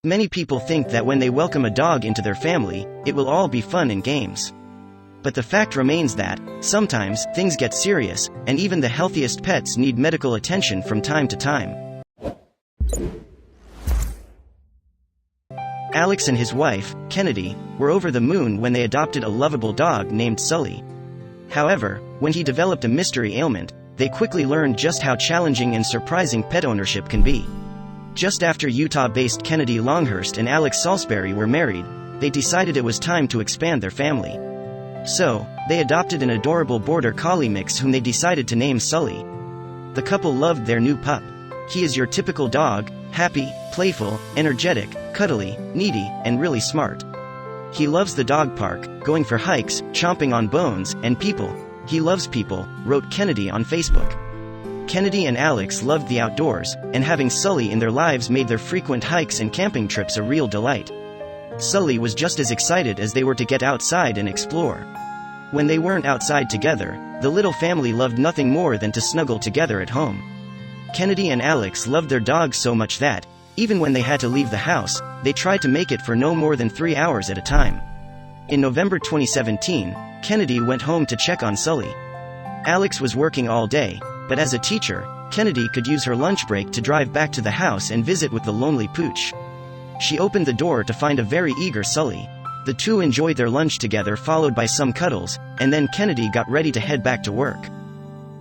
Many people think that when they welcome a dog into their family, it will all be fun and games. But the fact remains that, sometimes, things get serious, and even the healthiest pets need medical attention from time to time. Alex and his wife, Kennedy, were over the moon when they adopted a lovable dog named Sully. However, when he developed a mystery ailment, they quickly learned just how challenging and surprising pet ownership can be. Just after Utah-based Kennedy Longhurst and Alex Salisbury were married, they decided it was time to expand their family. So, they adopted an adorable border collie mix whom they decided to name Sully. The couple loved their new pup. He is your typical dog, happy, playful, energetic, cuddly, needy, and really smart. He loves the dog park, going for hikes, chomping on bones, and people. He loves people, wrote Kennedy on Facebook. Kennedy and Alex loved the outdoors, and having Sully in their lives made their frequent hikes and camping trips a real delight. Sully was just as excited as they were to get outside and explore. When they weren't outside together, the little family loved nothing more than to snuggle together at home. Kennedy and Alex loved their dogs so much that, even when they had to leave the house, they tried to make it for no more than 3 hours at a time. In November 2017, Kennedy went home to check on Sully. Alex was working all day, but as a teacher, Kennedy could use her lunch break to drive back to the house and visit with the lonely pooch. She opened the door to find a very eager Sully. The two enjoyed their lunch together, followed by some cuddles, and then Kennedy got ready to head back to work.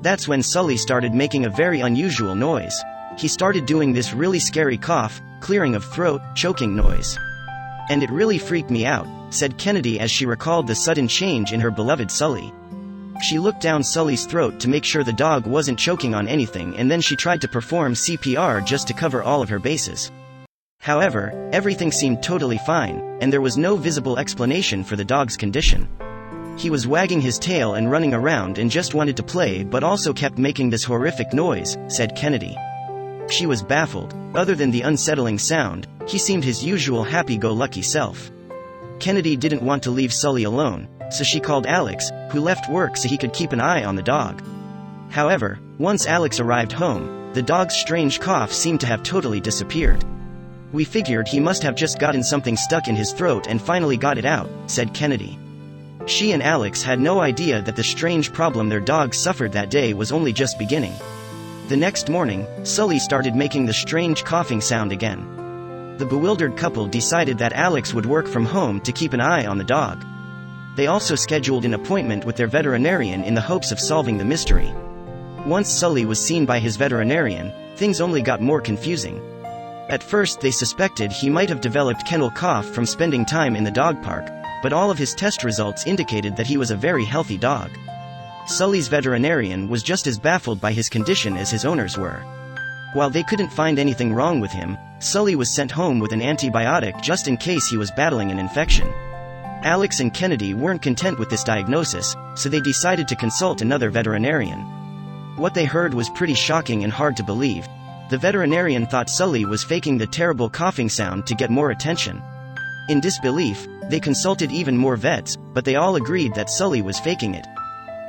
That's when Sully started making a very unusual noise. He started doing this really scary cough, clearing of throat, choking noise. And it really freaked me out, said Kennedy as she recalled the sudden change in her beloved Sully. She looked down Sully's throat to make sure the dog wasn't choking on anything, and then she tried to perform CPR just to cover all of her bases. However, everything seemed totally fine, and there was no visible explanation for the dog's condition. He was wagging his tail and running around and just wanted to play, but also kept making this horrific noise, said Kennedy. She was baffled. Other than the unsettling sound, he seemed his usual happy-go-lucky self. Kennedy didn't want to leave Sully alone, so she called Alex, who left work so he could keep an eye on the dog. However, once Alex arrived home, the dog's strange cough seemed to have totally disappeared. We figured he must have just gotten something stuck in his throat and finally got it out, said Kennedy. She and Alex had no idea that the strange problem their dog suffered that day was only just beginning. The next morning, Sully started making the strange coughing sound again. The bewildered couple decided that Alex would work from home to keep an eye on the dog. They also scheduled an appointment with their veterinarian in the hopes of solving the mystery. Once Sully was seen by his veterinarian, things only got more confusing. At first they suspected he might have developed kennel cough from spending time in the dog park, but all of his test results indicated that he was a very healthy dog. Sully's veterinarian was just as baffled by his condition as his owners were. While they couldn't find anything wrong with him, Sully was sent home with an antibiotic just in case he was battling an infection. Alex and Kennedy weren't content with this diagnosis, so they decided to consult another veterinarian. What they heard was pretty shocking and hard to believe. The veterinarian thought Sully was faking the terrible coughing sound to get more attention. In disbelief, they consulted even more vets, but they all agreed that Sully was faking it.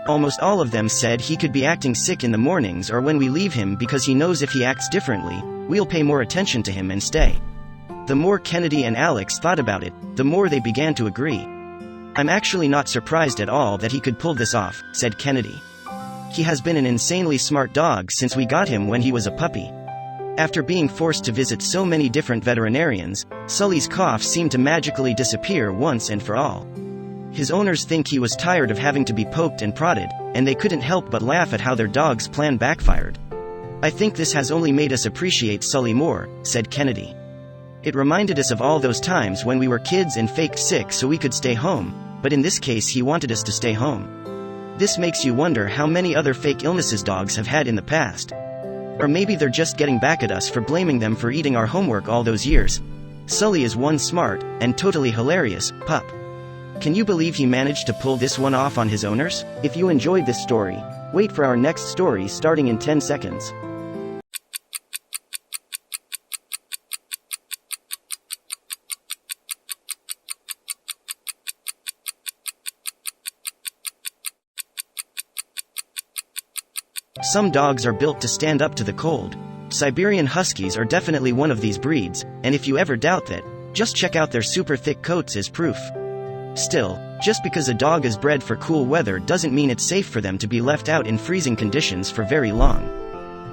Almost all of them said he could be acting sick in the mornings or when we leave him because he knows if he acts differently, we'll pay more attention to him and stay. The more Kennedy and Alex thought about it, the more they began to agree. I'm actually not surprised at all that he could pull this off, said Kennedy. He has been an insanely smart dog since we got him when he was a puppy. After being forced to visit so many different veterinarians, Sully's cough seemed to magically disappear once and for all. His owners think he was tired of having to be poked and prodded, and they couldn't help but laugh at how their dog's plan backfired. I think this has only made us appreciate Sully more, said Kennedy. It reminded us of all those times when we were kids and faked sick so we could stay home, but in this case he wanted us to stay home. This makes you wonder how many other fake illnesses dogs have had in the past. Or maybe they're just getting back at us for blaming them for eating our homework all those years. Sully is one smart, and totally hilarious, pup. Can you believe he managed to pull this one off on his owners? If you enjoyed this story, wait for our next story starting in 10 seconds. Some dogs are built to stand up to the cold. Siberian Huskies are definitely one of these breeds, and if you ever doubt that, just check out their super thick coats as proof. Still, just because a dog is bred for cool weather doesn't mean it's safe for them to be left out in freezing conditions for very long.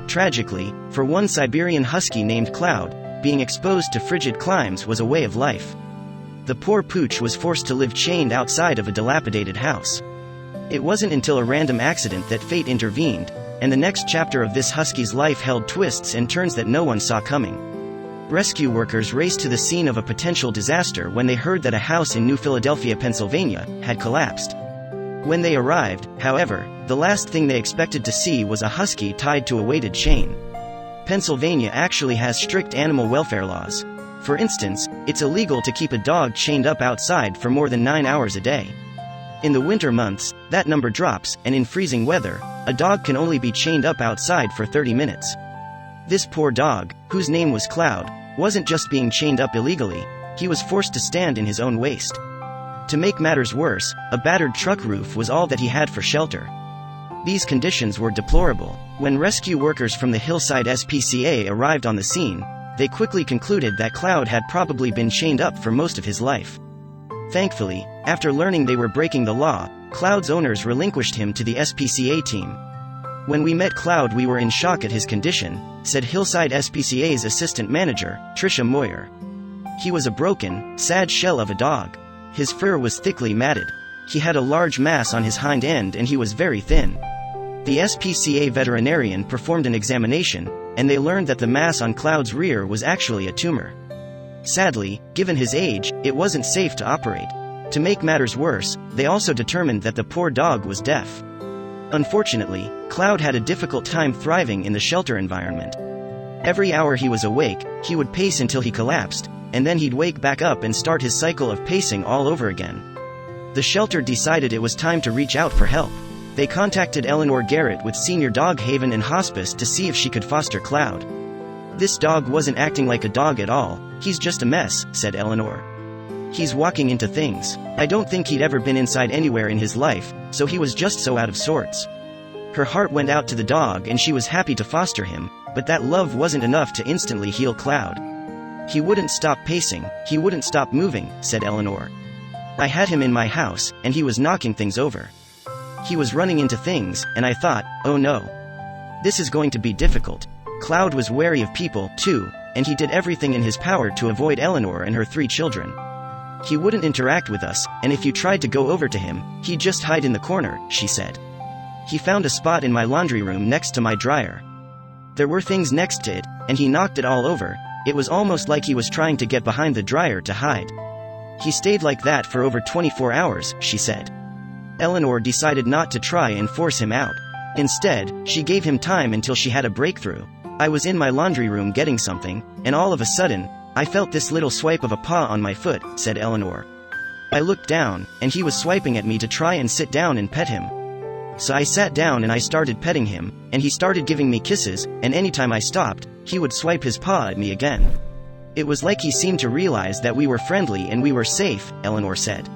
Tragically, for one Siberian Husky named Cloud, being exposed to frigid climes was a way of life. The poor pooch was forced to live chained outside of a dilapidated house. It wasn't until a random accident that fate intervened, and the next chapter of this husky's life held twists and turns that no one saw coming. Rescue workers raced to the scene of a potential disaster when they heard that a house in New Philadelphia, Pennsylvania, had collapsed. When they arrived, however, the last thing they expected to see was a husky tied to a weighted chain. Pennsylvania actually has strict animal welfare laws. For instance, it's illegal to keep a dog chained up outside for more than 9 hours a day. In the winter months, that number drops, and in freezing weather, a dog can only be chained up outside for 30 minutes. This poor dog, whose name was Cloud, wasn't just being chained up illegally, he was forced to stand in his own waste. To make matters worse, a battered truck roof was all that he had for shelter. These conditions were deplorable. When rescue workers from the Hillside SPCA arrived on the scene, they quickly concluded that Cloud had probably been chained up for most of his life. Thankfully, after learning they were breaking the law, Cloud's owners relinquished him to the SPCA team. "When we met Cloud we were in shock at his condition," said Hillside SPCA's assistant manager, Tricia Moyer. "He was a broken, sad shell of a dog. His fur was thickly matted. He had a large mass on his hind end and he was very thin." The SPCA veterinarian performed an examination, and they learned that the mass on Cloud's rear was actually a tumor. Sadly, given his age, it wasn't safe to operate. To make matters worse, they also determined that the poor dog was deaf. Unfortunately, Cloud had a difficult time thriving in the shelter environment. Every hour he was awake, he would pace until he collapsed, and then he'd wake back up and start his cycle of pacing all over again. The shelter decided it was time to reach out for help. They contacted Eleanor Garrett with Senior Dog Haven and Hospice to see if she could foster Cloud. "This dog wasn't acting like a dog at all, he's just a mess," said Eleanor. "He's walking into things. I don't think he'd ever been inside anywhere in his life, so he was just so out of sorts." Her heart went out to the dog and she was happy to foster him, but that love wasn't enough to instantly heal Cloud. "He wouldn't stop pacing, he wouldn't stop moving," said Eleanor. "I had him in my house, and he was knocking things over. He was running into things, and I thought, oh no. This is going to be difficult." Cloud was wary of people, too, and he did everything in his power to avoid Eleanor and her 3 children. "He wouldn't interact with us, and if you tried to go over to him, he'd just hide in the corner," she said. "He found a spot in my laundry room next to my dryer. There were things next to it, and he knocked it all over. It was almost like he was trying to get behind the dryer to hide. He stayed like that for over 24 hours, she said. Eleanor decided not to try and force him out. Instead, she gave him time until she had a breakthrough. "I was in my laundry room getting something, and all of a sudden, I felt this little swipe of a paw on my foot," said Eleanor. "I looked down, and he was swiping at me to try and sit down and pet him. So I sat down and I started petting him, and he started giving me kisses, and anytime I stopped, he would swipe his paw at me again. It was like he seemed to realize that we were friendly and we were safe," Eleanor said.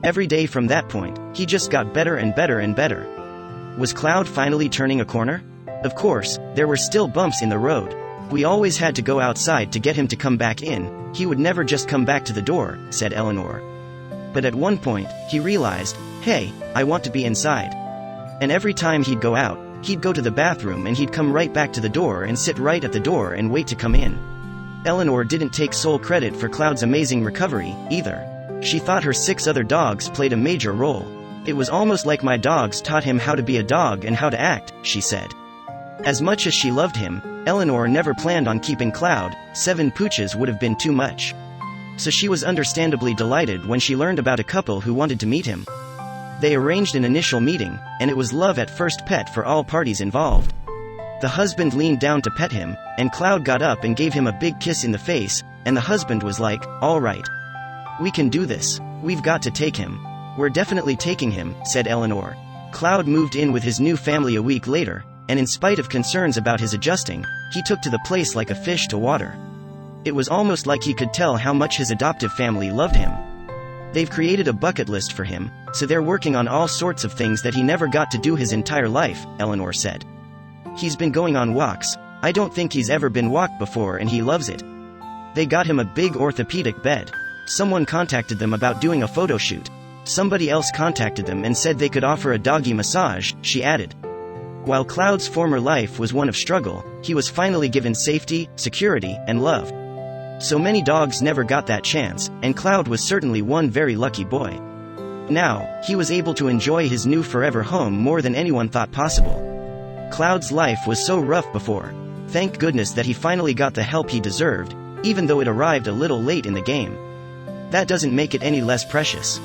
"Every day from that point, he just got better and better and better." Was Cloud finally turning a corner? Of course, there were still bumps in the road. "We always had to go outside to get him to come back in. He would never just come back to the door," said Eleanor. "But at one point, he realized, hey, I want to be inside. And every time he'd go out, he'd go to the bathroom and he'd come right back to the door and sit right at the door and wait to come in." Eleanor didn't take sole credit for Cloud's amazing recovery, either. She thought her 6 other dogs played a major role. "It was almost like my dogs taught him how to be a dog and how to act," she said. As much as she loved him, Eleanor never planned on keeping Cloud. 7 pooches would have been too much. So she was understandably delighted when she learned about a couple who wanted to meet him. They arranged an initial meeting, and it was love at first pet for all parties involved. The husband leaned down to pet him, and Cloud got up and gave him a big kiss in the face, and the husband was like, "All right. We can do this. We've got to take him." "We're definitely taking him," said Eleanor. Cloud moved in with his new family a week later, and in spite of concerns about his adjusting, he took to the place like a fish to water. It was almost like he could tell how much his adoptive family loved him. They've created a bucket list for him, so they're working on all sorts of things that he never got to do his entire life, Eleanor said. He's been going on walks, I don't think he's ever been walked before and he loves it. They got him a big orthopedic bed. Someone contacted them about doing a photo shoot. Somebody else contacted them and said they could offer a doggy massage, she added. While Cloud's former life was one of struggle, he was finally given safety, security, and love. So many dogs never got that chance, and Cloud was certainly one very lucky boy. Now, he was able to enjoy his new forever home more than anyone thought possible. Cloud's life was so rough before. Thank goodness that he finally got the help he deserved, even though it arrived a little late in the game. That doesn't make it any less precious.